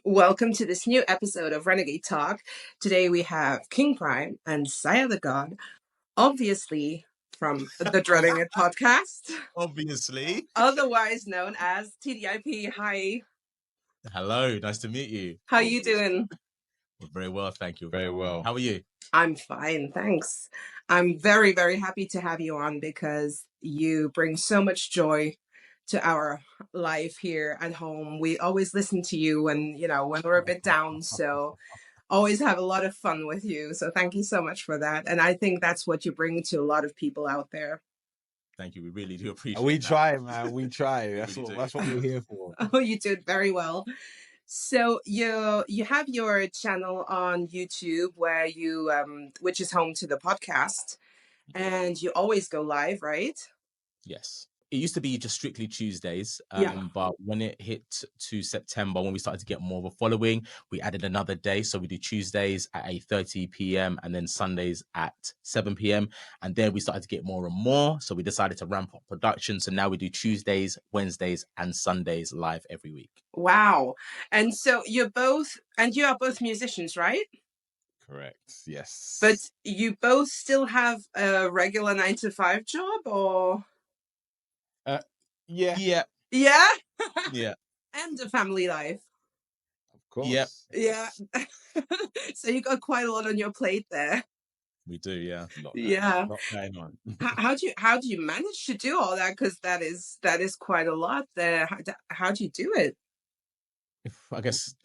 Welcome to this new episode of Renegade Talk. Today we have King Prime and Siah the God, obviously from the Dreadin podcast, Obviously. otherwise known as tdip. Hi. Hello, nice to meet you. How you doing? Very well, thank you. Very well. How are you? I'm fine, thanks. I'm very, very happy to have you on because you bring so much joy to our life here at home. We always listen to you when we're a bit down, so always have a lot of fun with you. So thank you so much for that. And I think that's what you bring to a lot of people out there. Thank you. We really do appreciate We that. try, man. We try. That's Really what we're here for. Oh, you did very well. So you have your channel on YouTube where you which is home to the podcast, and you always go live, right? Yes. It used to be just strictly Tuesdays, Yeah. but when it hit to September, when we started to get more of a following, we added another day. So we do Tuesdays at 8:30 p.m. and then Sundays at 7 p.m. And then we started to get more and more. So we decided to ramp up production. So now we do Tuesdays, Wednesdays, and Sundays live every week. Wow. And so you are both musicians, right? Correct. Yes. But you both still have a regular 9-to-5 job, or? Yeah. Yeah. Yeah? Yeah. And a family life. Of course. Yep. Yeah. So you got quite a lot on your plate there. We do, yeah. Yeah. Not going on. How do you manage to do all that? Because that is quite a lot there. How do you do it? I guess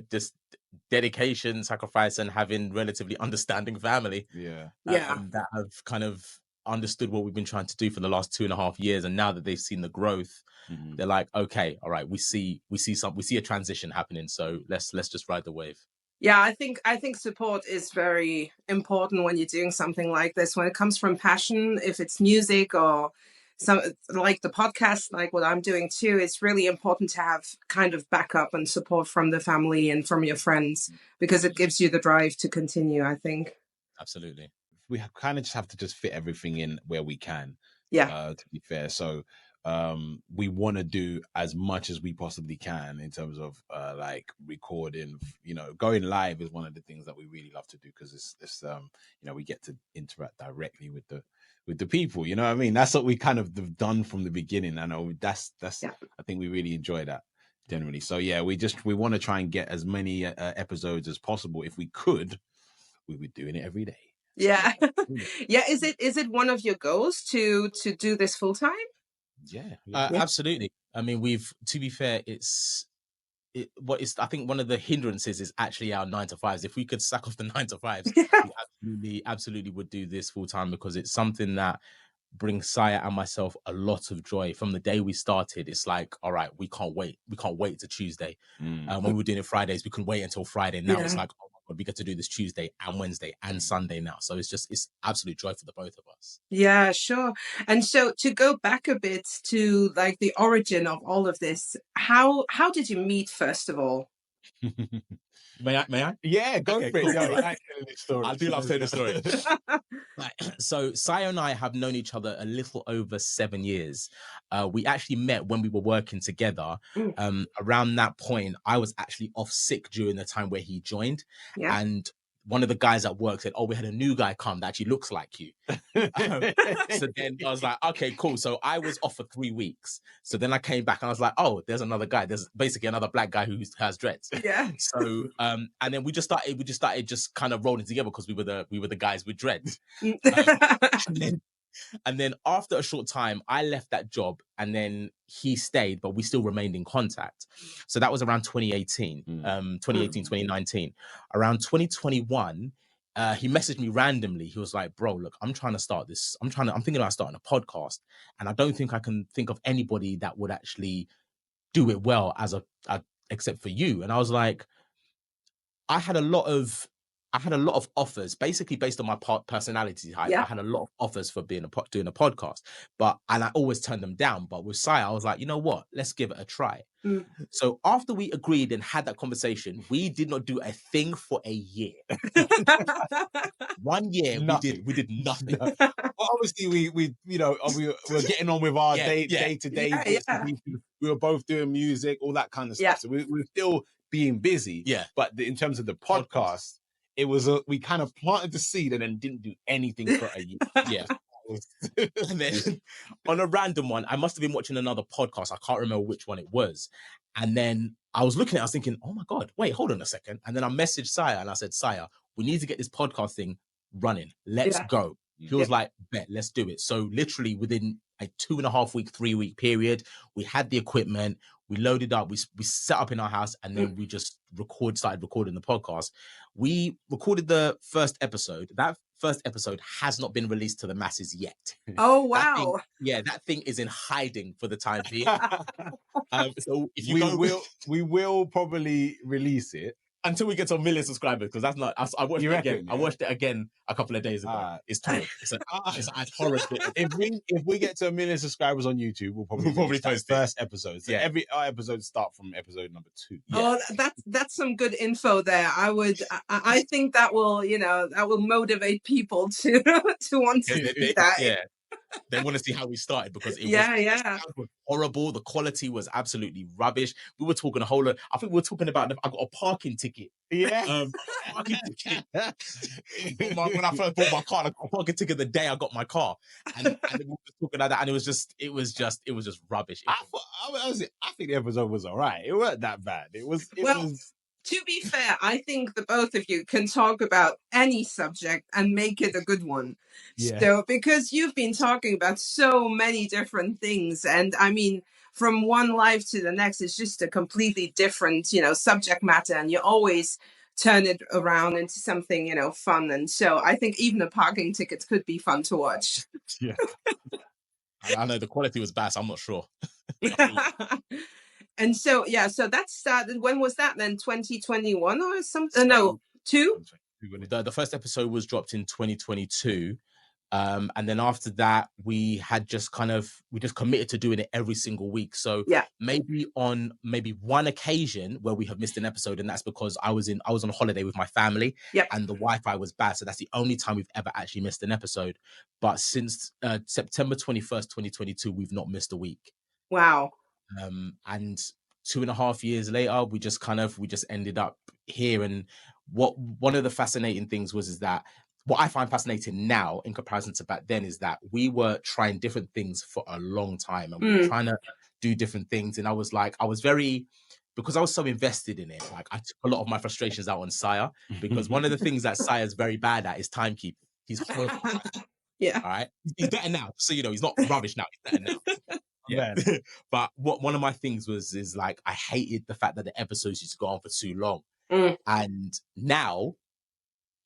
just dedication, sacrifice, and having relatively understanding family. Yeah. That have kind of understood what we've been trying to do for the last 2.5 years, and now that they've seen the growth, they're like, okay, all right, we see a transition happening, so let's just ride the wave. Yeah, I think support is very important when you're doing something like this. When it comes from passion, if it's music or some like the podcast, like what I'm doing too, it's really important to have kind of backup and support from the family and from your friends, because it gives you the drive to continue, I think. Absolutely. We kind of just have to just fit everything in where we can. Yeah. To be fair. So we want to do as much as we possibly can in terms of like recording. Going live is one of the things that we really love to do, because it's we get to interact directly with the people. You know what I mean? That's what we kind of have done from the beginning. I know that's Yeah. I think we really enjoy that generally. So yeah, we want to try and get as many episodes as possible. If we could, we would doing it every day. Yeah. Yeah. Is it one of your goals to do this full time? Yeah. Absolutely. I mean, to be fair, I think one of the hindrances is actually our 9-to-5s. If we could sack off the 9-to-5s, we absolutely would do this full time, because it's something that brings Siah and myself a lot of joy. From the day we started, it's like, all right, we can't wait to Tuesday. When we were doing it Fridays, we couldn't wait until Friday. Now it's like, oh my God, we get to do this Tuesday and Wednesday and Sunday now. So it's absolute joy for the both of us. Yeah, sure. And so to go back a bit to like the origin of all of this, how did you meet, first of all? May I? Yeah, go Okay, for it. cool. No, I like telling this story. I do love telling the story. So Siah and I have known each other a little over 7 years. We actually met when we were working together. Around that point, I was actually off sick during the time where he joined. Yeah. And one of the guys at work said, oh, we had a new guy come that actually looks like you. So then I was like, okay, cool. So I was off for 3 weeks. So then I came back and I was like, oh, there's another guy. There's basically another black guy who has dreads. Yeah. So and then we just started just kind of rolling together, because we were the guys with dreads. And then after a short time, I left that job, and then he stayed, but we still remained in contact. So that was around 2018, 2019. Around 2021, he messaged me randomly. He was like, bro, look, I'm thinking about starting a podcast, and I don't think I can think of anybody that would actually do it well except for you. And I was like, I had a lot of offers, basically based on my personality type. I had a lot of offers for doing a podcast, and I always turned them down. But with Siah, I was like, you know what? Let's give it a try. So after we agreed and had that conversation, we did not do a thing for a year. 1 year, we did nothing. Well, obviously, we were getting on with our day-to-day. we were both doing music, all that kind of Yeah. stuff. So we were still being busy. Yeah. But in terms of the podcast, it was we kind of planted the seed and then didn't do anything for a year. Yeah. And then on a random one, I must have been watching another podcast. I can't remember which one it was. And then I was looking at it, I was thinking, oh my God, wait, hold on a second. And then I messaged Siah and I said, Siah, we need to get this podcast thing running. Let's go. He was like, bet, let's do it. So literally within a 2.5 week, 3 week period, we had the equipment, we loaded up, we set up in our house, and then we just started recording the podcast. We recorded the first episode. That first episode has not been released to the masses yet. Oh, wow. That thing is in hiding for the time being. So if we will probably release it until we get to 1 million subscribers, because that's not. I watched it again. Yeah. I watched it again a couple of days ago. It's torrid. It's horror. If we get to 1 million subscribers on YouTube, we'll probably post first episode. So our episodes start from episode number 2. Yeah. Oh, that's some good info there. I think that will motivate people to want to do that. Yeah. They want to see how we started, because it was horrible. The quality was absolutely rubbish. We were talking a whole lot. I think we were talking about I got a parking ticket. Yeah. Parking ticket. When I first bought my car, I got a parking ticket the day I got my car. And we were talking like that, and it was just rubbish. I think the episode was all right. It wasn't that bad. It was. To be fair, I think the both of you can talk about any subject and make it a good one. Yeah. So, because you've been talking about so many different things, and I mean, from one life to the next, it's just a completely different, subject matter, and you always turn it around into something, fun. And so I think even the parking tickets could be fun to watch. Yeah. I know the quality was bad, so I'm not sure. And so, so that started, when was that then? 2021 or something? No, 2? The first episode was dropped in 2022. And then after that, we just committed to doing it every single week. So maybe on one occasion where we have missed an episode, and that's because I was on holiday with my family, and the Wi-Fi was bad. So that's the only time we've ever actually missed an episode. But since September 21st, 2022, we've not missed a week. Wow. And 2.5 years later, we just ended up here. And one of the fascinating things is that what I find fascinating now in comparison to back then is that we were trying different things for a long time, and we were trying to do different things. And I was because I was so invested in it, like I took a lot of my frustrations out on Siah, because one of the things that Siah is very bad at is timekeeping. He's horrible. Yeah. All right. He's better now. So, he's not rubbish now. He's better now. Yeah. But one of my things is like, I hated the fact that the episodes used to go on for too long. And now,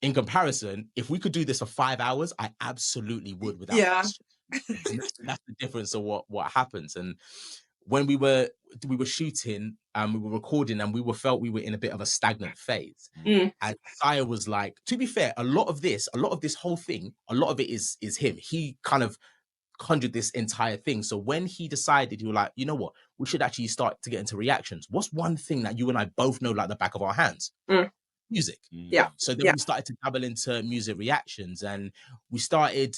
in comparison, if we could do this for 5 hours, I absolutely would without question. That's the difference of what happens. And when we were shooting and we were recording, and we felt we were in a bit of a stagnant phase. And Siah was like, to be fair, a lot of this whole thing, a lot of it is him. He kind of conjured this entire thing. So when he decided, he was like, you know what, we should actually start to get into reactions. What's one thing that you and I both know like the back of our hands? Music. Yeah. So then we started to dabble into music reactions, and we started,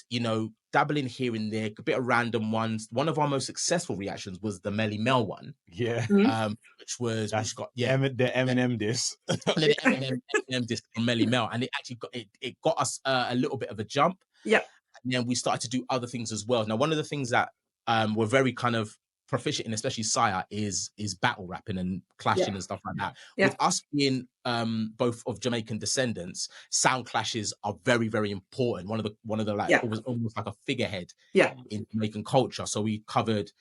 dabbling here and there, a bit of random ones. One of our most successful reactions was the Melly Mel one. Yeah. Which got the Eminem disc. The Eminem disc from Melly Mel, and it actually got us a little bit of a jump. Yeah. And then we started to do other things as well. Now, one of the things that we're very kind of proficient in, especially Siah, is battle rapping and clashing and stuff like that. With us being both of Jamaican descendants, sound clashes are very, very important. One of the it was almost like a figurehead in Jamaican culture. So we covered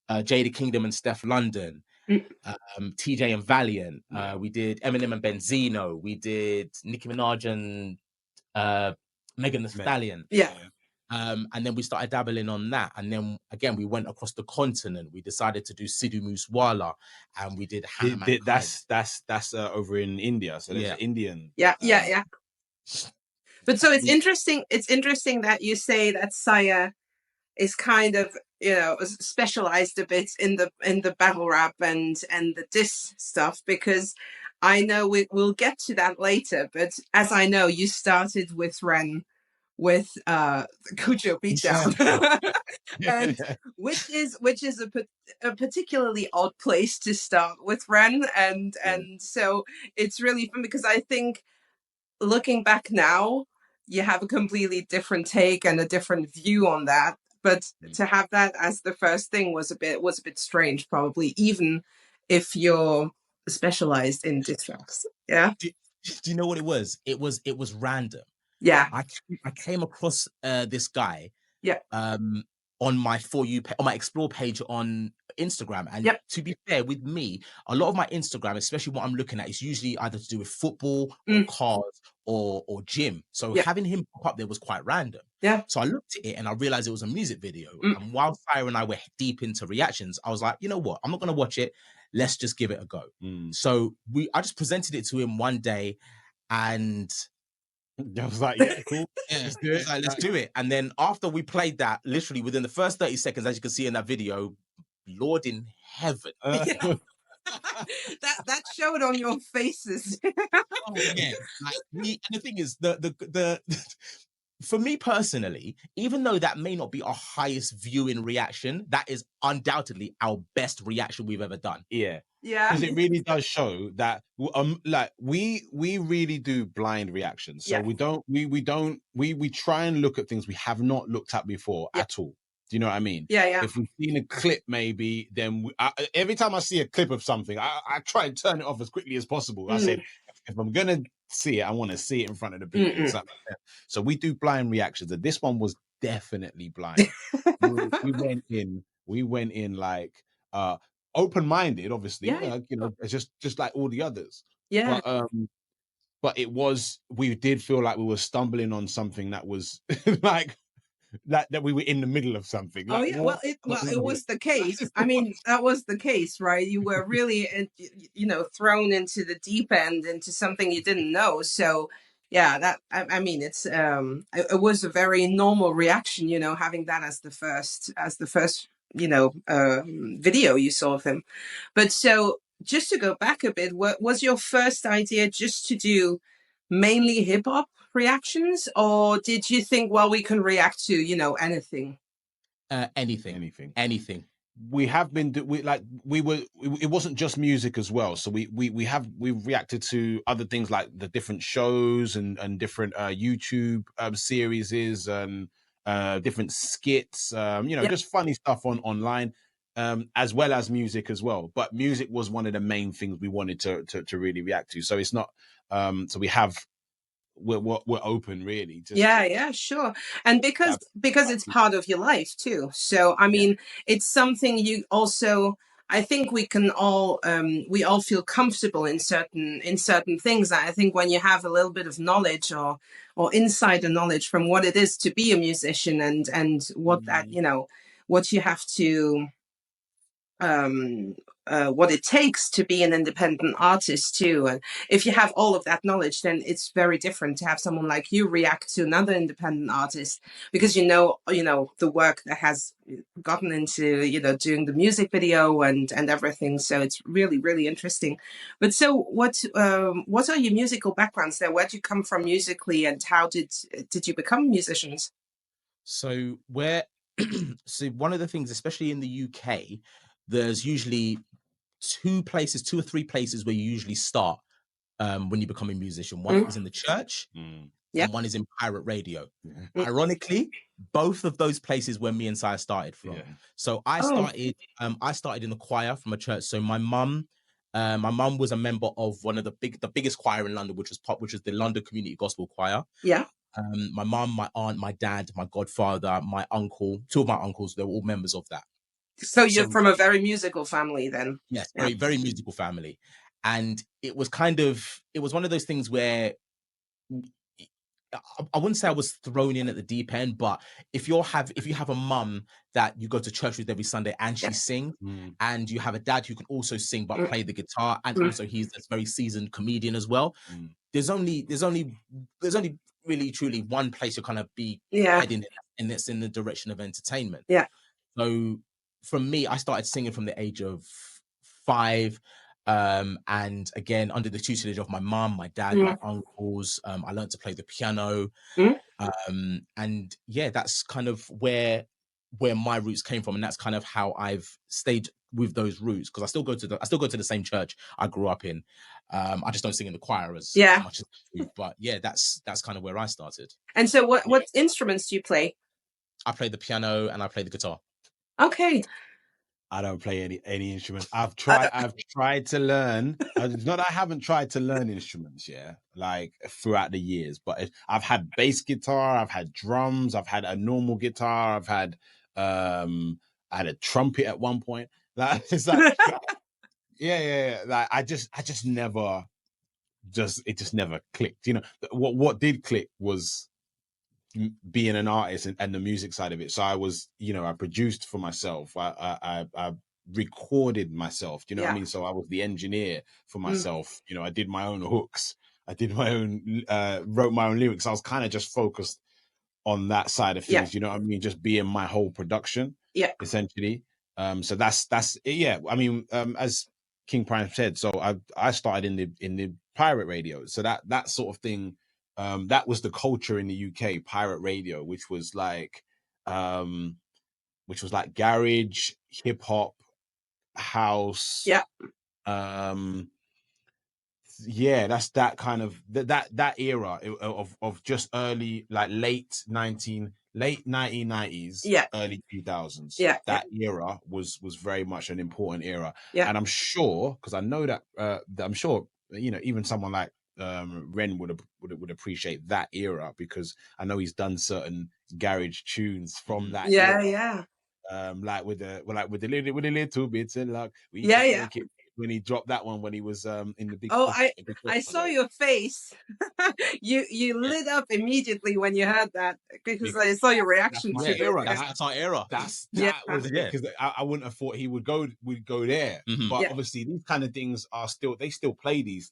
Jada Kingdom and Steph London, TJ and Valiant. We did Eminem and Benzino. We did Nicki Minaj and Megan Thee Stallion. And then we started dabbling on that. And then again, we went across the continent. We decided to do Sidhu Moosewala, and we did that's over in India. So there's an Indian. Yeah. But so it's interesting. It's interesting that you say that Siah is kind of, specialized a bit in the battle rap and the diss stuff, because I know we'll get to that later. But as I know, you started with Ren with Cujo Beatdown. And Yeah. which is a particularly odd place to start with, Ren, and so it's really fun because I think looking back now, you have a completely different take and a different view on that. But to have that as the first thing was a bit strange, probably, even if you're specialized in diss tracks. Yeah. Do, do you know what it was? It was random. Yeah. I came across this guy Yeah. on my For You on my Explore page on Instagram. And Yep. to be fair with me, a lot of my Instagram, especially what I'm looking at, is usually either to do with football or cars or gym. So Yep. having him pop up there was quite random. Yeah. So I looked at it and I realized it was a music video. And while Siah and I were deep into reactions, I was like, you know what? I'm not going to watch it. Let's just give it a go. So I just presented it to him one day, and I was like, yeah, cool. yeah, let's do it. Like, let's do it. And then after we played that, literally within the first 30 seconds, as you can see in that video, Lord in heaven. Yeah. that showed on your faces. Oh, yeah. Like, and the thing is, the for me personally, even though that may not be our highest viewing reaction, that is undoubtedly our best reaction we've ever done. Yeah. Yeah. Because it really does show that like we really do blind reactions. So we try and look at things we have not looked at before at all. Do you know what I mean? Yeah. If we've seen a clip, maybe, then every time I see a clip of something, I try and turn it off as quickly as possible. I said, if I'm going to see it, I want to see it in front of the people. So we do blind reactions. And this one was definitely blind. we went in like open-minded, obviously. You know, it's just like all the others. Yeah. But we did feel like we were stumbling on something that was like that we were in the middle of something. Like, oh yeah, well it was the case. I mean, that was the case, right? You were really thrown into the deep end, into something you didn't know. So yeah, that I mean, it's it was a very normal reaction, having that as the first video you saw of him. But so just to go back a bit, what was your first idea, just to do mainly hip hop reactions, or did you think, well, we can react to anything? Anything. We have been it wasn't just music as well. So we reacted to other things like the different shows and different YouTube series and different skits, just funny stuff online, as well as music as well. But music was one of the main things we wanted to really react to. So it's not so we're open, really. Sure. And because it's part of your life too. So I mean, it's something you also, I think we can all we all feel comfortable in certain things. I think when you have a little bit of knowledge or insider knowledge from what it is to be a musician, and what that what you have to what it takes to be an independent artist too. And if you have all of that knowledge, then it's very different to have someone like you react to another independent artist, because the work that has gotten into doing the music video and everything. So it's really, really interesting. But so what are your musical backgrounds there? Where do you come from musically, and how did you become musicians? So so one of the things, especially in the UK, there's usually two or three places where you usually start when you become a musician. One is in the church, and one is in pirate radio. Ironically, both of those places where me and Siah started from. So I started in the choir from a church. So my mum was a member of one of the biggest choir in London, which was the London Community Gospel Choir. My mum, my aunt, my dad, my godfather, my uncle, two of my uncles, they were all members of that. So you're from a very musical family then? Yes, very, very musical family. And it was one of those things where I wouldn't say I was thrown in at the deep end, but if you have a mum that you go to church with every Sunday and she sings, and you have a dad who can also sing but play the guitar, and also he's a very seasoned comedian as well, there's only really truly one place you're kind of be heading, and it's in the direction of entertainment. So from me, I started singing from the age of 5. And again, under the tutelage of my mum, my dad, my uncles, I learned to play the piano. And yeah, that's kind of where my roots came from, and that's kind of how I've stayed with those roots, because I still go to the same church I grew up in. I just don't sing in the choir as much as I do, but yeah, that's kind of where I started. And so what instruments do you play? I play the piano and I play the guitar. Okay. I don't play any instruments. I've tried to learn. It's not that I haven't tried to learn instruments, yeah, like throughout the years. But I've had bass guitar, I've had drums, I've had a normal guitar, I've had I had a trumpet at one point. Like it's like, yeah. Like I just never, it just never clicked. You know, what did click was being an artist and the music side of it. So I was, you know, I produced for myself. I recorded myself. Do you know what I mean? So I was the engineer for myself. You know, I did my own hooks. I did my own, wrote my own lyrics. I was kind of just focused on that side of things. You know what I mean? Just being my whole production, essentially. So that's yeah. I mean, as King Prime said, so I started in the pirate radio. So that sort of thing. That was the culture in the UK, pirate radio, which was like garage, hip hop, house. That's that kind of that era of just early, like late 1990s, early 2000s. That era was very much an important era. And I'm sure, because I know that I'm sure, you know, even someone like Ren would appreciate that era, because I know he's done certain garage tunes from that era. Like with a little bits of luck, we can make it. When he dropped that one, when he was in the big. Oh, I saw your face. you lit up immediately when you heard that, because I saw your reaction to it. Era. That's our era. That was it, because I wouldn't have thought he would go there. But obviously these kind of things they still play these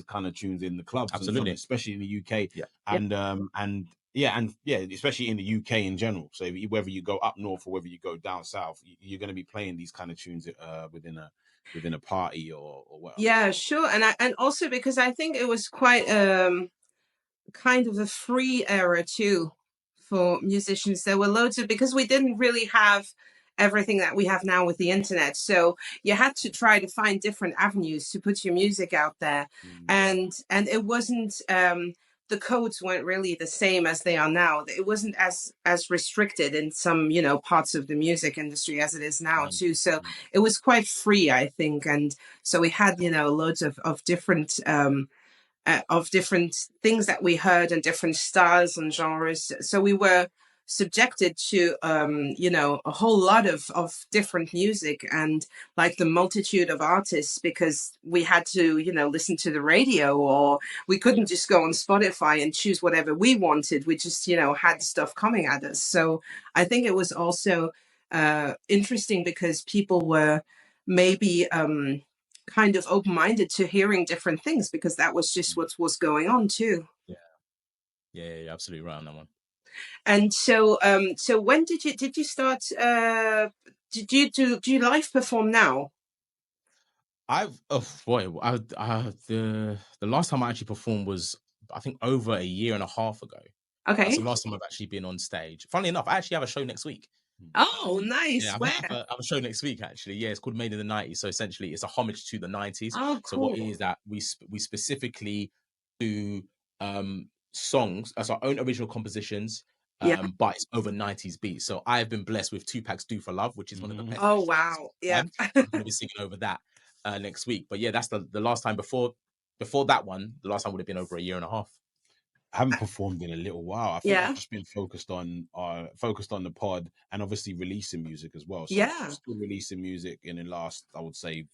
kind of tunes in the clubs. Absolutely. Especially in the UK. And especially in the UK in general. So whether you go up north or whether you go down south, you're going to be playing these kind of tunes within a party or whatever. Yeah, sure. And also because I think it was quite kind of a free era too for musicians. There were loads of, because we didn't really have everything that we have now with the internet, so you had to try to find different avenues to put your music out there. And it wasn't the codes weren't really the same as they are now. It wasn't as restricted in some, you know, parts of the music industry as it is now too. So it was quite free, I think. And so we had, you know, loads of different things that we heard, and different styles and genres. So we were subjected to, you know, a whole lot of different music, and like the multitude of artists, because we had to, you know, listen to the radio, or we couldn't just go on Spotify and choose whatever we wanted. We just, you know, had stuff coming at us. So I think it was also interesting, because people were maybe kind of open-minded to hearing different things, because that was just what was going on too. Yeah, absolutely right on that one. And so so when did you start do you live perform now? The last time I actually performed was, I think, over a year and a half ago. Okay. That's the last time I've actually been on stage. Funnily enough, I actually have a show next week. Oh, nice. Yeah, Where? I have a show next week, actually. Yeah, it's called Made in the 90s. So essentially, it's a homage to the 90s. Oh, cool. So what it is that we specifically do songs as our own original compositions, but it's over 90s beats. So I've been blessed with Tupac's "Do for Love," which is one of the best. Oh, wow. Yeah. I'm going to be singing over that next week. But yeah, that's the last time. Before that one, the last time would have been over a year and a half. I haven't performed in a little while. I think I've just been focused on the pod, and obviously releasing music as well. So I'm still releasing music in the last, I would say,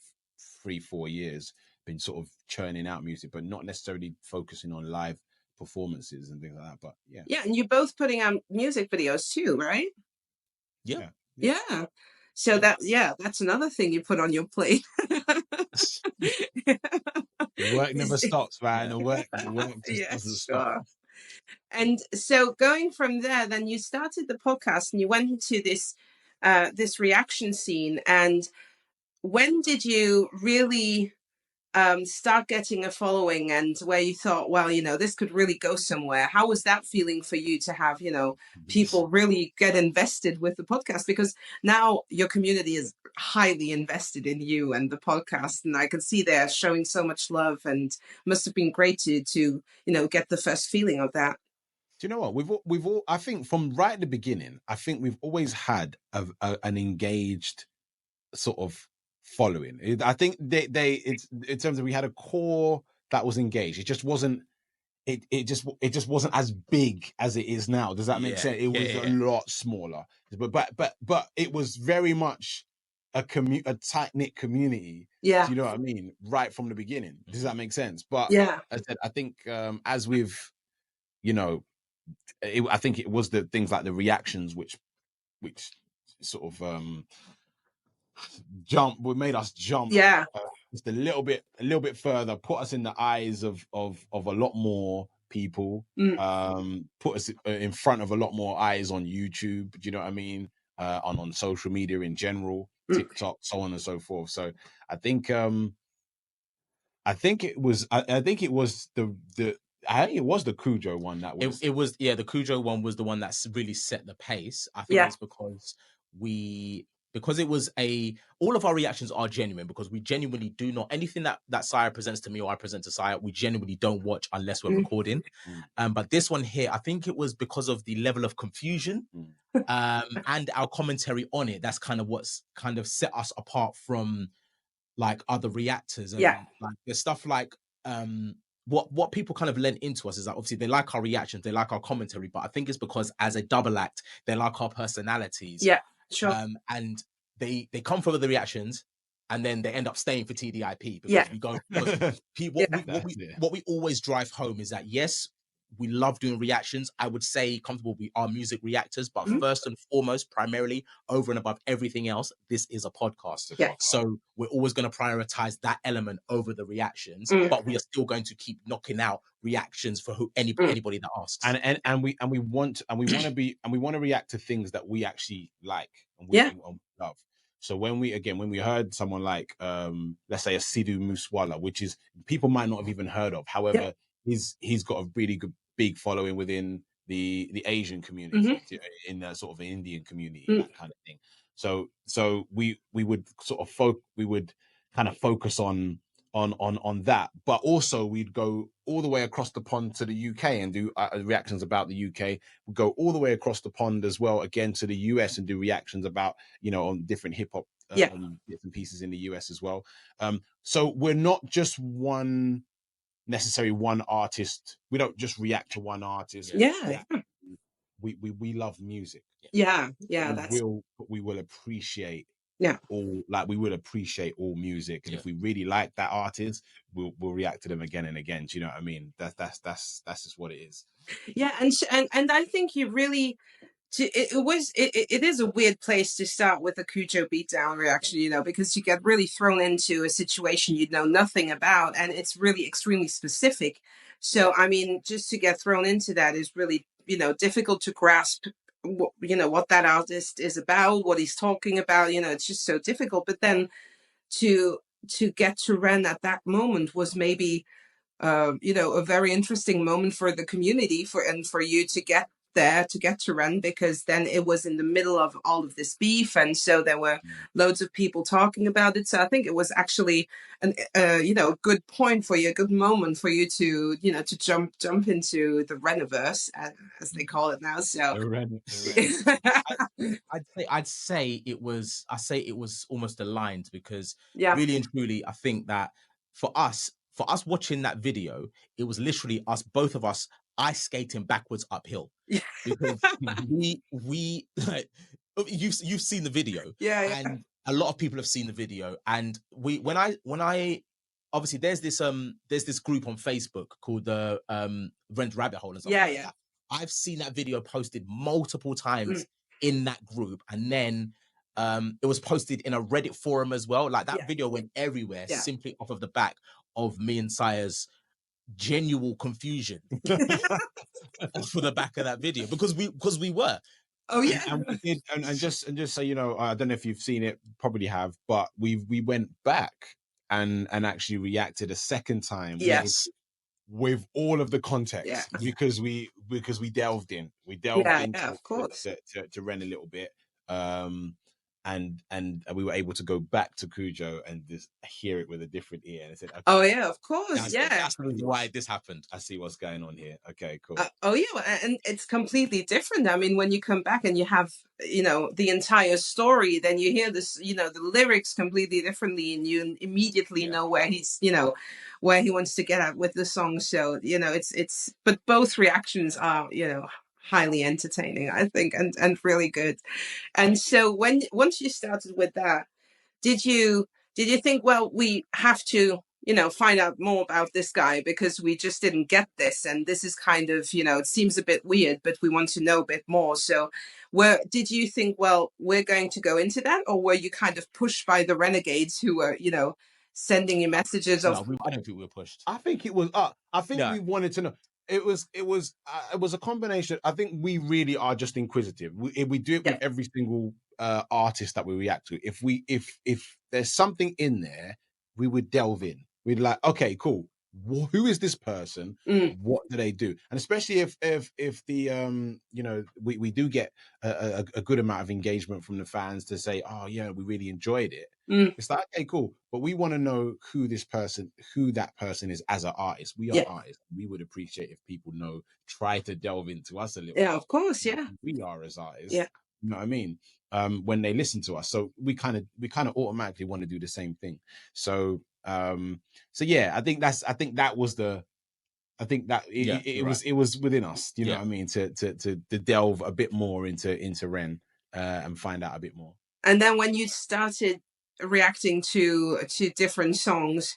3-4 years. Been sort of churning out music, but not necessarily focusing on live performances and things like that. But yeah, and you're both putting out music videos too, right? Yeah. So that's another thing you put on your plate. The work never stops, man. The work just doesn't stop. And so going from there, then you started the podcast and you went into this reaction scene. And when did you really start getting a following, and where you thought, well, this could really go somewhere. How was that feeling for you to have, people really get invested with the podcast? Because now your community is highly invested in you and the podcast, and I can see they're showing so much love, and must have been great to get the first feeling of that. Do you know what we've all? I think from right at the beginning, I think we've always had an engaged sort of following. I think it's in terms of we had a core that was engaged. It just wasn't. It just wasn't as big as it is now. Does that make sense? It was a lot smaller, but it was very much a tight-knit community. Yeah. Do you know what I mean? Right from the beginning. Does that make sense? But yeah, I said, I think as we've, I think it was the things like the reactions which sort of made us jump yeah, just a little bit further, put us in the eyes of a lot more people, put us in front of a lot more eyes on YouTube. Do you know what I mean? On social media in general, TikTok, so on and so forth. So I think it was the Cujo one that was. It was the Cujo one was the one that's really set the pace. I think it's because it was all of our reactions are genuine, because we genuinely do not anything that Siah presents to me or I present to Siah, we genuinely don't watch unless we're recording. But this one here, I think it was because of the level of confusion and our commentary on it. That's kind of what's kind of set us apart from like other reactors. And like there's stuff like what people kind of lent into us is that obviously they like our reactions, they like our commentary, but I think it's because as a double act, they like our personalities. Yeah, sure. And they come for the reactions and then they end up staying for TDIP because we go. What we always drive home is that yes, we love doing reactions. I would say comfortable we are music reactors, but first and foremost, primarily over and above everything else, this is a podcast. So we're always going to prioritize that element over the reactions, but we are still going to keep knocking out reactions for anybody that asks. And we want to react to things that we actually like and we love. So when we heard someone like let's say a Sidhu Moosewala, which is people might not have even heard of, however, he's got a really good big following within the Asian community, in the sort of Indian community, that kind of thing. So we would sort of kind of focus on that, but also we'd go all the way across the pond to the UK and do reactions about the UK. We'd go all the way across the pond as well, again to the US, and do reactions about on different hip hop bits and pieces in the US as well. So we're not just one artist. We don't just react to one artist. We love music. We will appreciate we will appreciate all music, and if we really like that artist, we'll react to them again and again. Do you know what I mean? That's just what it is. And I think you really it is a weird place to start with a Cujo beatdown reaction, because you get really thrown into a situation you know nothing about, and it's really extremely specific. So, I mean, just to get thrown into that is really, difficult to grasp, what that artist is about, what he's talking about, it's just so difficult. But then to get to Ren at that moment was maybe, a very interesting moment for the community and for you to get there, to get to Ren, because then it was in the middle of all of this beef, and so there were loads of people talking about it. So I think it was actually a good point for you, a good moment for you to to jump into the Reniverse, as they call it now. So I'd say it was almost aligned, because really and truly I think that for us watching that video, it was literally both of us ice skating backwards uphill, because we like, you've seen the video, and a lot of people have seen the video, and when I obviously there's this group on Facebook called the Rent Rabbit Hole and stuff like that. I've seen that video posted multiple times in that group, and then it was posted in a Reddit forum as well. Like that video went everywhere simply off of the back of me and Siah's genuine confusion for the back of that video, because we were. And we did, and just so you know, I don't know if you've seen it, probably have, but we went back and actually reacted a second time Yes. with all of the Yeah. context, because we delved in. We delved Yeah. into Yeah. Of course. to Ren a little bit. And we were able to go back to Cujo and just hear it with a different ear. And I said, okay, Oh yeah. Of course. That's, Yeah. that's the reason why this happened. I see what's going on here. Okay, cool. Oh yeah, and it's completely different. I mean, when you come back and you have, the entire story, then you hear this, the lyrics completely differently, and you immediately know where he's, where he wants to get at with the song. So, but both reactions are, highly entertaining, I think, and really good. And so once you started with that, did you think, well, we have to find out more about this guy because we just didn't get this, and this is kind of, it seems a bit weird, but we want to know a bit more. So did you think, well, we're going to go into that, or were you kind of pushed by the renegades who were sending you messages of I don't think we were pushed. I think it was I think we wanted to know. It was a combination. I think we really are just inquisitive. We do it with every single artist that we react to. If there's something in there, we would delve in. We'd like, okay, cool. Who is this person? What do they do? And especially if the we do get a good amount of engagement from the fans to say, oh yeah, we really enjoyed it. It's like, okay, cool, but we want to know who that person is as an artist. We are artists. We would appreciate if people try to delve into us a little. Yeah, of course, yeah. We are as artists. Yeah. You know what I mean? When they listen to us, so we kind of automatically want to do the same thing. So yeah, I think that was the. I think that it was within us. You know what I mean? To delve a bit more into Ren and find out a bit more. And then when you started reacting to different songs,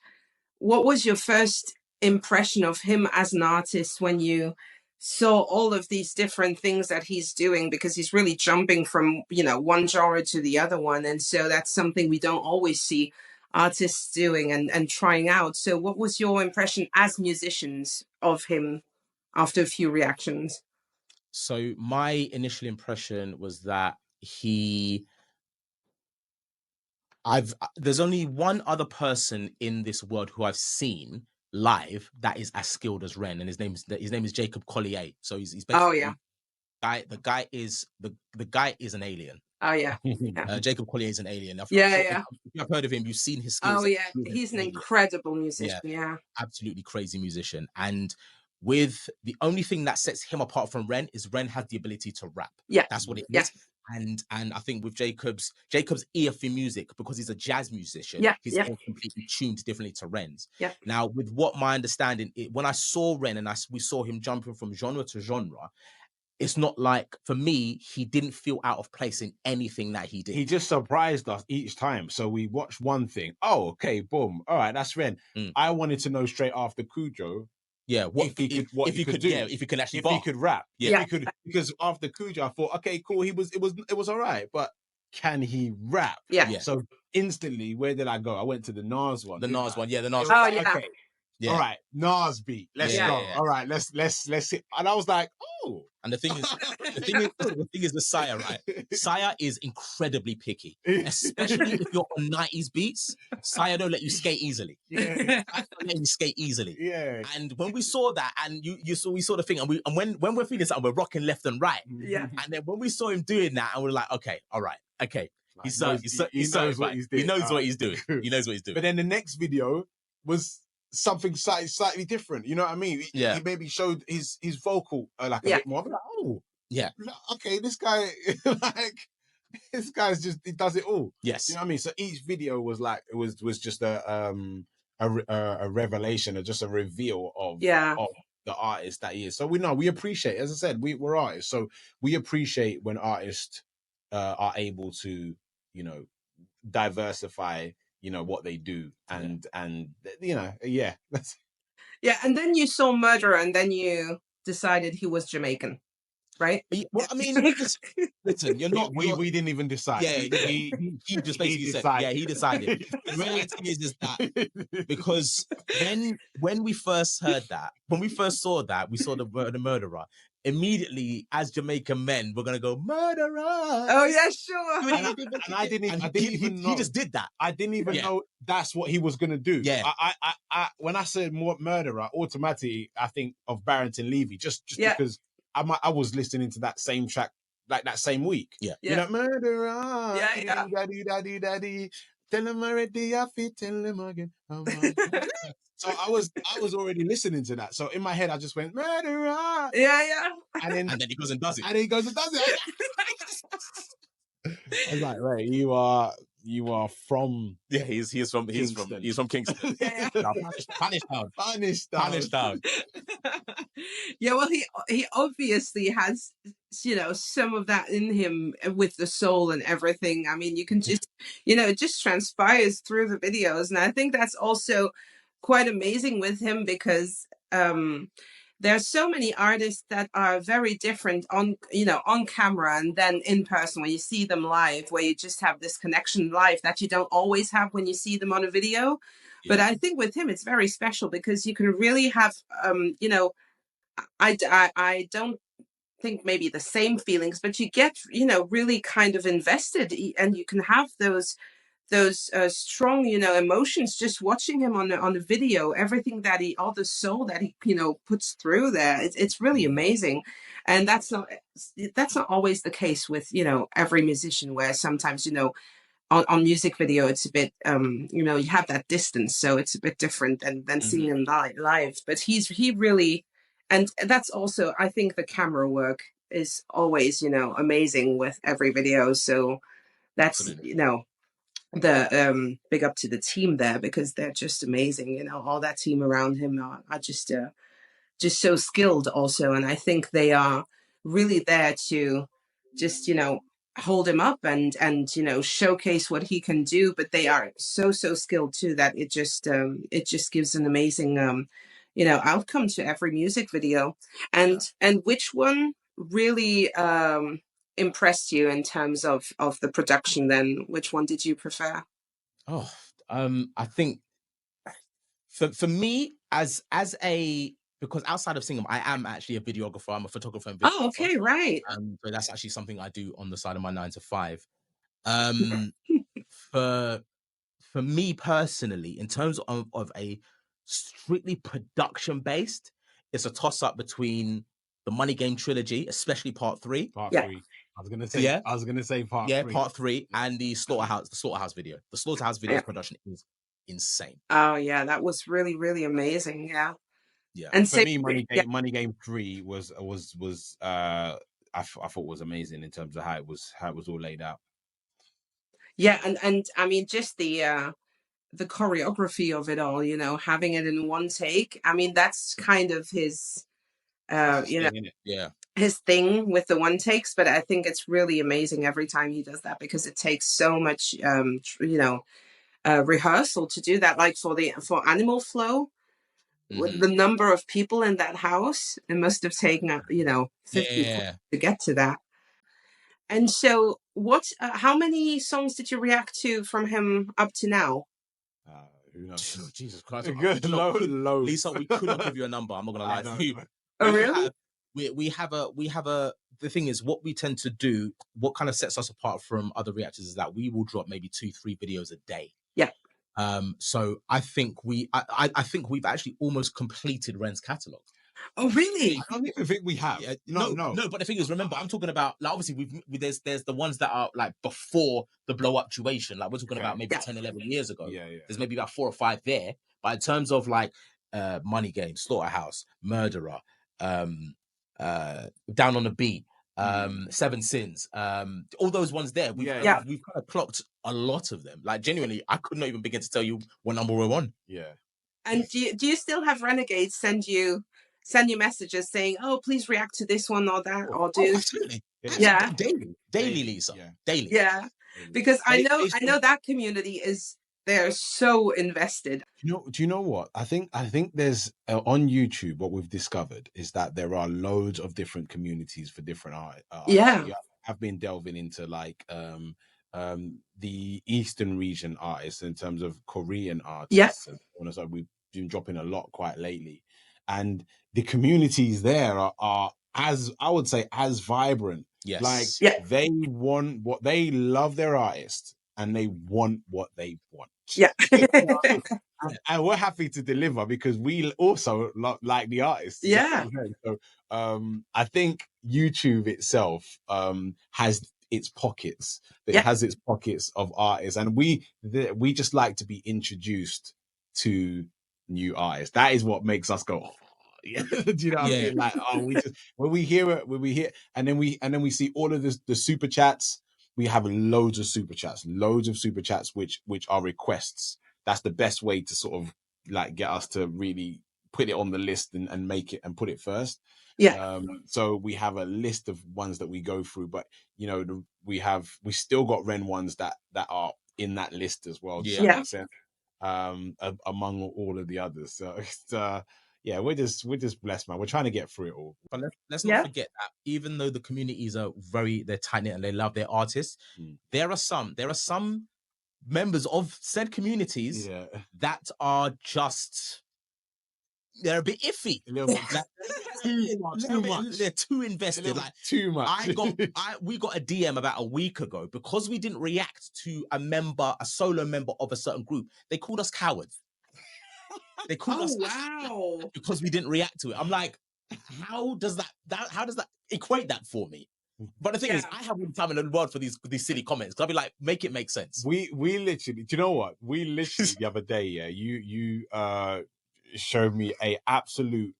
what was your first impression of him as an artist when you saw all of these different things that he's doing? Because he's really jumping from one genre to the other one, and so that's something we don't always see artists doing and trying out. So what was your impression as musicians of him after a few reactions? So my initial impression was that there's only one other person in this world who I've seen live that is as skilled as Ren, and his name is Jacob Collier. So he's basically the guy is an alien. Oh yeah. Jacob Collier is an alien. If you've heard of him, you've seen his skills. Oh yeah, he's an incredible musician. Yeah, absolutely crazy musician. And with the only thing that sets him apart from Ren is Ren has the ability to rap. Yeah, that's what it is. And I think with Jacob's ear for music, because he's a jazz musician, his ear completely tuned differently to Ren's. Yeah. Now, with what my understanding, when I saw Ren and we saw him jumping from genre to genre, it's not like, for me, he didn't feel out of place in anything that he did. He just surprised us each time. So we watched one thing. Oh, okay, boom. All right, that's Ren. I wanted to know straight after Cujo. Yeah, if he could rap. Yeah, he could, because after Cujo, I thought, okay, cool. It was all right, but can he rap? Yeah. So instantly, where did I go? I went to the Nas one. The Nas one. Oh yeah. Okay. Yeah. All right, Nas beat. Let's go. Yeah. All right, let's hit. And I was like, oh. And the thing is with Siah, right? Siah is incredibly picky, especially if you're on 90s beats. Siah don't let you skate easily. Yeah, don't let you skate easily. Yeah. And when we saw that, and we saw the thing, and when we're feeling something, we're rocking left and right. Yeah. And then when we saw him doing that, and we're like, okay, all right, okay. He knows what he's doing. He knows what he's doing. He knows what he's doing. But then the next video was something slightly different, you know what I mean? He maybe showed his vocal a bit more. I'm like, oh, yeah, okay, this guy just, he does it all. Yes, you know what I mean. So each video was like, it was just a revelation, or just a reveal of the artist that he is. So we appreciate, as I said, we're artists, so we appreciate when artists are able to diversify what they do, and and and then you saw Murderer, and then you decided he was Jamaican, right? Well, I mean, listen, you're not. We didn't even decide. Yeah, he just basically said, yeah, he decided. The reality is that because when we first heard that, when we first saw that, we saw the Murderer. immediately, as Jamaican men, we're gonna go murderer. Oh yeah, sure. And I didn't even know. He just did that. I didn't even Yeah. know that's what he was gonna do. Yeah. I when I said murderer, automatically I think of Barrington Levy, just Yeah. because I was listening to that same track like that same week. Yeah. You know, murderer. Yeah. Daddy. Tell him already, I fit, tell him again. Oh my God. So I was already listening to that. So in my head, I just went murderer. Yeah. And then he goes and does it. And he goes and does it. I was like, right, you are from he's from Kingston. Yeah. No, Spanish town. Yeah, well, he obviously has, some of that in him with the soul and everything. I mean, you can just, it just transpires through the videos, and I think that's also quite amazing with him because there are so many artists that are very different on camera and then in person when you see them live, where you just have this connection live that you don't always have when you see them on a video. But I think with him, it's very special because you can really have, I don't think maybe the same feelings, but you get, really kind of invested, and you can have those strong, emotions just watching him on the video. Everything that all the soul that he, puts through there, it's really amazing. And that's not always the case with, every musician, where sometimes, on music video, it's a bit, you have that distance, so it's a bit different than seeing him live. But he really, and that's also, I think the camera work is always, amazing with every video. So that's, Absolutely. the big up to the team there, because they're just amazing. All that team around him are just so skilled also. And I think they are really there to just, hold him up and showcase what he can do. But they are so skilled too, that it just gives an amazing, outcome to every music video. And which one really impressed you in terms of the production then? Which one did you prefer? Oh, I think for me, as a, because outside of singing, I am actually a videographer. I'm a photographer and videographer. Oh, okay, right. So that's actually something I do on the side of my 9 to 5. For me personally, in terms of a strictly production based, it's a toss up between the Money Game trilogy, especially part 3. Part 3. I was gonna say part 3. Part 3, and the Slaughterhouse video. The Slaughterhouse video's production is insane. Oh yeah, that was really, really amazing. Yeah. Yeah. And for me, Money Game 3 was I thought was amazing in terms of how it was all laid out. Yeah, and I mean, just the choreography of it all, having it in one take. I mean, that's kind of his his thing with the one takes. But I think it's really amazing every time he does that, because it takes so much rehearsal to do that. Like for Animal Flow, with the number of people in that house, it must have taken 50 to get to that. And so, how many songs did you react to from him up to now? Who knows? Jesus Christ! Loads. Lisa, we could not give you a number. I'm not gonna lie to you. Oh, really? We have a. The thing is, what we tend to do, what kind of sets us apart from other reactors, is that we will drop maybe 2-3 videos a day. Yeah. So I think I think we've actually almost completed Ren's catalog. Oh, really? I don't even think we have. No. But the thing is, remember, I'm talking about, like, obviously there's the ones that are like before the blow up duration. Like, we're talking about maybe 10, 11 years ago. Yeah. There's maybe about 4 or 5 there. But in terms of like Money Game, Slaughterhouse, Murderer, Down on the Beat, 7 Sins, all those ones there, we've kind of clocked a lot of them. Like, genuinely, I could not even begin to tell you what number we're on. Yeah. And do you still have Renegade send you messages saying, "Oh, please react to this one or that," or do? Oh, absolutely. Yeah. Daily, Lisa. Yeah. Daily. Yeah. Because I know that community they're so invested. Do you know what? I think there's on YouTube, what we've discovered is that there are loads of different communities for different artists. Yeah. I've been delving into like the Eastern region artists in terms of Korean artists. And so we've been dropping a lot quite lately. And the communities there are as I would say, as vibrant. Yes. Like Yeah. they want what they love their artist and they want what they want. Yeah. And we're happy to deliver because we also like the artists. Yeah. So I think YouTube itself has its pockets. It Yeah. has its pockets of artists, and we just like to be introduced to new artists. That is what makes us go, oh, yeah. Do you know what I mean? Like, oh, we just when we hear, and then we see all of this, the super chats. We have loads of super chats, which are requests. That's the best way to sort of like get us to really put it on the list and make it and put it first. Yeah. So we have a list of ones that we go through, but you know, we still got Ren ones that are in that list as well. Does that make sense? Among all of the others. So it's yeah, we're just blessed, man. We're trying to get through it all. But let's not forget that even though the communities are they're tight knit and they love their artists, there are some members of said communities that are just, they're a bit iffy. A little bit too much. They're too invested. Like too much. We got a DM about a week ago because we didn't react to a solo member of a certain group. They called us cowards. They called us wow. because we didn't react to it. I'm like, how does that equate that for me? But the thing is, I have all the time in the world for these silly comments. I'll be like, make it make sense. We literally, do you know what? We literally the other day, you showed me a absolute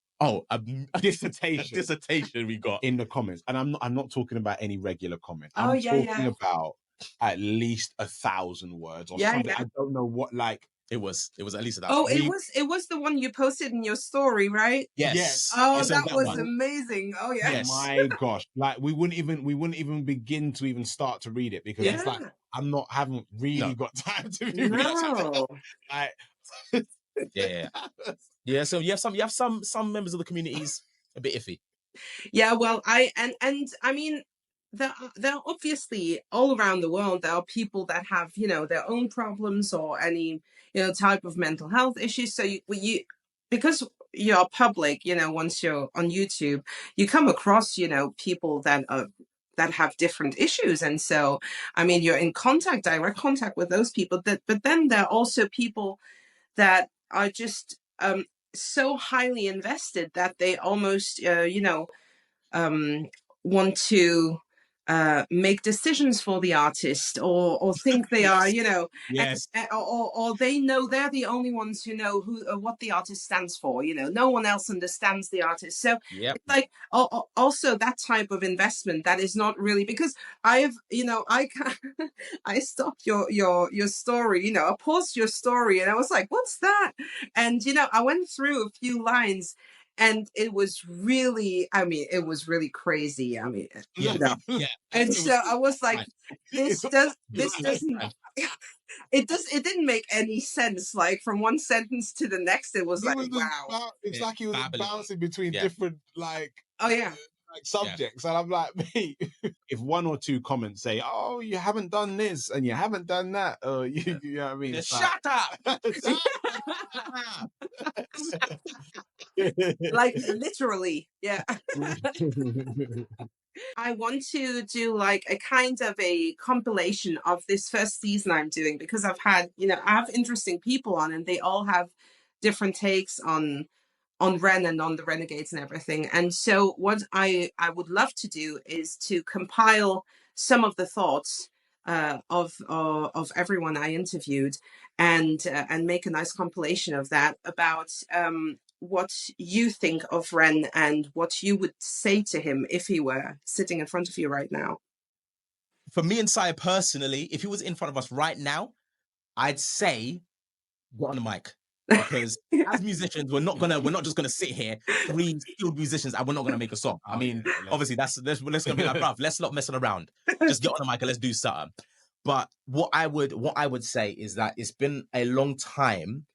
dissertation we got in the comments, and I'm not talking about any regular comment. Oh, I'm talking about at least 1,000 words or something. I don't know what, like. It was at least 1,000. Oh, it was the one you posted in your story, right? Yes. Oh, that was amazing. Oh yeah. Yes. My gosh. Like we wouldn't even begin to even start to read it because it's like haven't really got time to read it. Like, yeah. So you have some members of the communities a bit iffy. Yeah, well, I mean, there are obviously all around the world there are people that have, you know, their own problems or any, you know, type of mental health issues. So you because you're public, you know, once you're on YouTube, you come across, you know, people that have different issues, and so I mean, you're in direct contact with those people. But then there are also people that are just so highly invested that they almost want to make decisions for the artist or think they are, you know, or they know they're the only ones who know what the artist stands for. You know, no one else understands the artist. So it's like also that type of investment that is not really, because I stopped your story, you know, I paused your story and I was like, what's that? And, you know, I went through a few lines. And it was really, it was really crazy. I mean, you know. And so I was like, this doesn't, it didn't make any sense. Like from one sentence to the next, it was like, wow. It's like he was bouncing between different, like, like subjects. And I'm like, mate, if one or two comments say, oh, you haven't done this and you haven't done that, you know what I mean? Shut up! Like literally, yeah. I want to do like a kind of a compilation of this first season I'm doing, because I've had, you know, I have interesting people on and they all have different takes on Ren and on the Renegades and everything. And so what I would love to do is to compile some of the thoughts of everyone I interviewed and make a nice compilation of that about what you think of Ren and what you would say to him if he were sitting in front of you right now. For me and Siah personally, if he was in front of us right now, I'd say get on the mic. Because as musicians, we're not just gonna sit here, 3 skilled musicians, and we're not gonna make a song. I mean, obviously let's gonna be like, bruv, let's not messing around. Just get on the mic and let's do something. But what I would say is that it's been a long time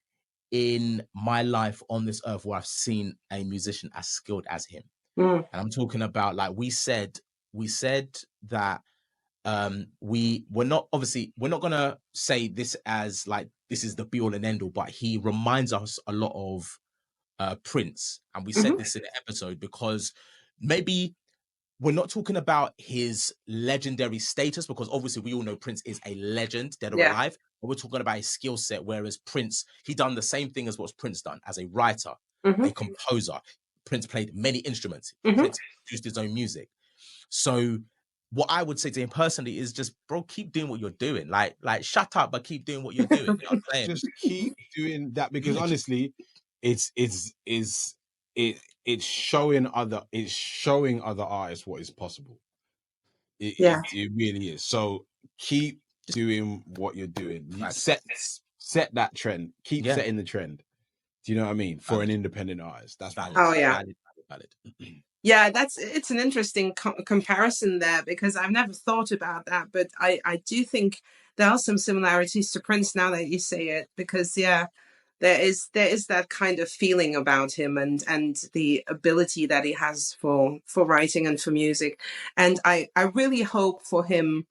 in my life on this earth where I've seen a musician as skilled as him. And I'm talking about, like we said that we're not gonna say this as like this is the be all and end all, but he reminds us a lot of Prince, and we said this in the episode because maybe we're not talking about his legendary status, because obviously we all know Prince is a legend, dead or Yeah. alive. But we're talking about his skill set, whereas Prince, he done the same thing as what's Prince done as a writer, a composer. Prince played many instruments. Prince produced his own music. So what I would say to him personally is just, bro, keep doing what you're doing. Like shut up, but keep doing what you're doing. You know what I'm saying? Just keep doing that, because honestly, it's showing other artists what is possible. It really is. So keep doing what you're doing. Set that trend. Keep setting the trend. Do you know what I mean? For an independent artist, that's valid. valid. Oh yeah. Valid. Yeah, it's an interesting comparison there, because I've never thought about that, but I do think there are some similarities to Prince now that you say it, because there is that kind of feeling about him, and the ability that he has for writing and for music. And I really hope for him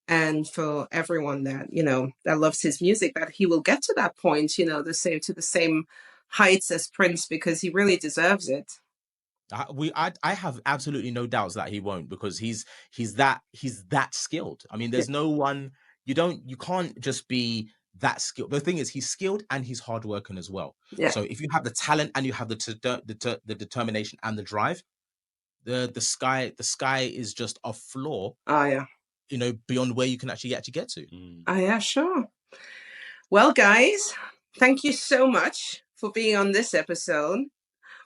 and for everyone that, you know, that loves his music, that he will get to that point, you know, to the same heights as Prince, because he really deserves it. I have absolutely no doubts that he won't, because he's that skilled. I mean, there's no one, you can't just be that skilled. The thing is, he's skilled and he's hardworking as well. Yeah. So if you have the talent and you have the determination and the drive, the sky is just a floor. Oh yeah. You know, beyond where you can actually get to. Oh yeah, sure. Well, guys, thank you so much for being on this episode.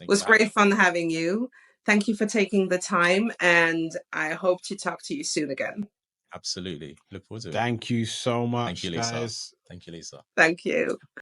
It was great fun having you. Thank you for taking the time, and I hope to talk to you soon again. Absolutely. Look forward to it. Thank you so much, Thank you, Lisa. guys. Thank you, Lisa. Thank you.